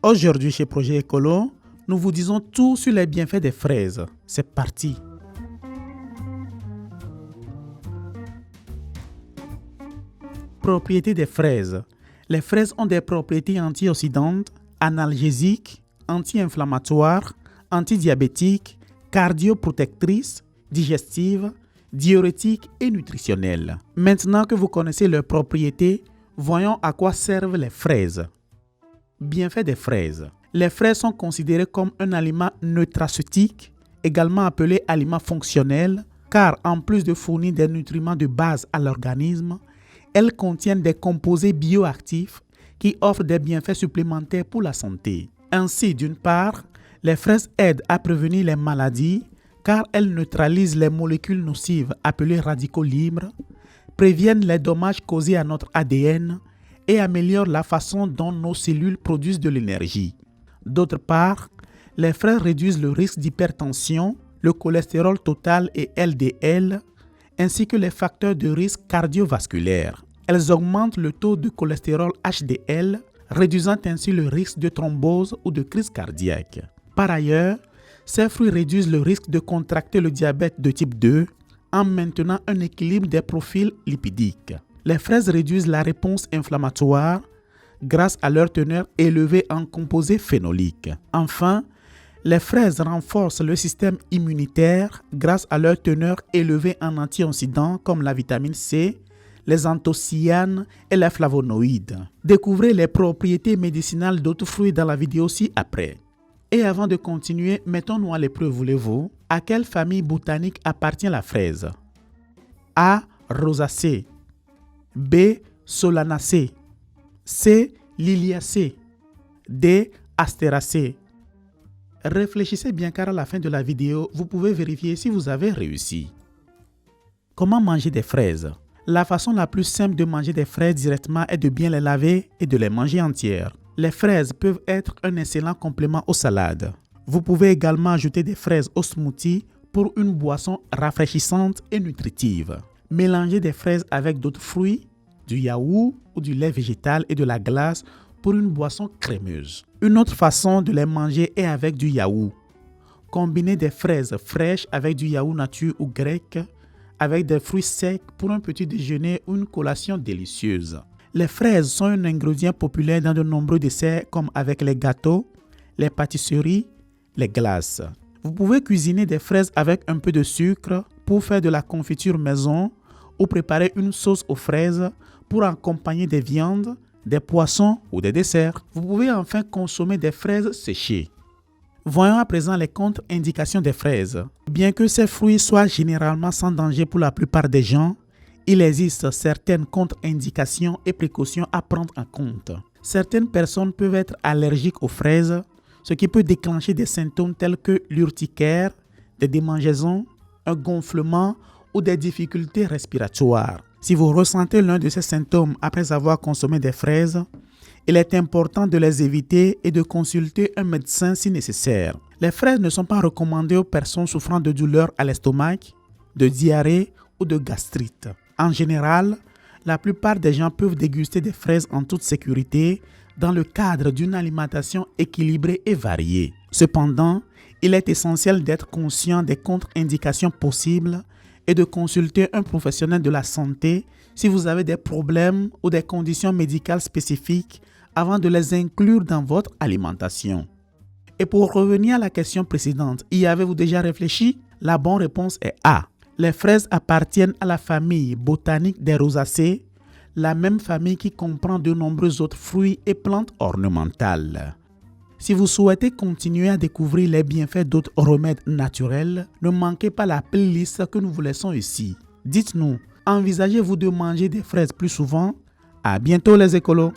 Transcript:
Aujourd'hui chez Projet Écolo, nous vous disons tout sur les bienfaits des fraises. C'est parti! Propriétés des fraises. Les fraises ont des propriétés antioxydantes, analgésiques, anti-inflammatoires, antidiabétiques, cardioprotectrices, digestives, diurétiques et nutritionnelles. Maintenant que vous connaissez leurs propriétés, voyons à quoi servent les fraises. Bienfaits des fraises. Les fraises sont considérées comme un aliment nutraceutique, également appelé aliment fonctionnel, car en plus de fournir des nutriments de base à l'organisme, elles contiennent des composés bioactifs qui offrent des bienfaits supplémentaires pour la santé. Ainsi, d'une part, les fraises aident à prévenir les maladies car elles neutralisent les molécules nocives appelées radicaux libres, préviennent les dommages causés à notre ADN et améliorent la façon dont nos cellules produisent de l'énergie. D'autre part, les fraises réduisent le risque d'hypertension, le cholestérol total et LDL, ainsi que les facteurs de risque cardiovasculaires. Elles augmentent le taux de cholestérol HDL, réduisant ainsi le risque de thrombose ou de crise cardiaque. Par ailleurs, ces fruits réduisent le risque de contracter le diabète de type 2 en maintenant un équilibre des profils lipidiques. Les fraises réduisent la réponse inflammatoire grâce à leur teneur élevée en composés phénoliques. Enfin, les fraises renforcent le système immunitaire grâce à leur teneur élevée en antioxydants comme la vitamine C, les anthocyanes et les flavonoïdes. Découvrez les propriétés médicinales d'autres fruits dans la vidéo ci-après. Et avant de continuer, mettons-nous à l'épreuve, voulez-vous? À quelle famille botanique appartient la fraise? A. Rosacée. B. Solanacée. C. Liliacée. D. Astéracée. Réfléchissez bien car à la fin de la vidéo, vous pouvez vérifier si vous avez réussi. Comment manger des fraises? La façon la plus simple de manger des fraises directement est de bien les laver et de les manger entières. Les fraises peuvent être un excellent complément aux salades. Vous pouvez également ajouter des fraises au smoothie pour une boisson rafraîchissante et nutritive. Mélangez des fraises avec d'autres fruits, du yaourt ou du lait végétal et de la glace pour une boisson crémeuse. Une autre façon de les manger est avec du yaourt. Combinez des fraises fraîches avec du yaourt nature ou grec, avec des fruits secs pour un petit déjeuner ou une collation délicieuse. Les fraises sont un ingrédient populaire dans de nombreux desserts comme avec les gâteaux, les pâtisseries, les glaces. Vous pouvez cuisiner des fraises avec un peu de sucre pour faire de la confiture maison ou préparer une sauce aux fraises pour accompagner des viandes, des poissons ou des desserts. Vous pouvez enfin consommer des fraises séchées. Voyons à présent les contre-indications des fraises. Bien que ces fruits soient généralement sans danger pour la plupart des gens, il existe certaines contre-indications et précautions à prendre en compte. Certaines personnes peuvent être allergiques aux fraises, ce qui peut déclencher des symptômes tels que l'urticaire, des démangeaisons, un gonflement ou des difficultés respiratoires. Si vous ressentez l'un de ces symptômes après avoir consommé des fraises, il est important de les éviter et de consulter un médecin si nécessaire. Les fraises ne sont pas recommandées aux personnes souffrant de douleurs à l'estomac, de diarrhée ou de gastrite. En général, la plupart des gens peuvent déguster des fraises en toute sécurité dans le cadre d'une alimentation équilibrée et variée. Cependant, il est essentiel d'être conscient des contre-indications possibles et de consulter un professionnel de la santé si vous avez des problèmes ou des conditions médicales spécifiques avant de les inclure dans votre alimentation. Et pour revenir à la question précédente, y avez-vous déjà réfléchi? La bonne réponse est A. Les fraises appartiennent à la famille botanique des rosacées, la même famille qui comprend de nombreux autres fruits et plantes ornementales. Si vous souhaitez continuer à découvrir les bienfaits d'autres remèdes naturels, ne manquez pas la playlist que nous vous laissons ici. Dites-nous, envisagez-vous de manger des fraises plus souvent? À bientôt les écolos!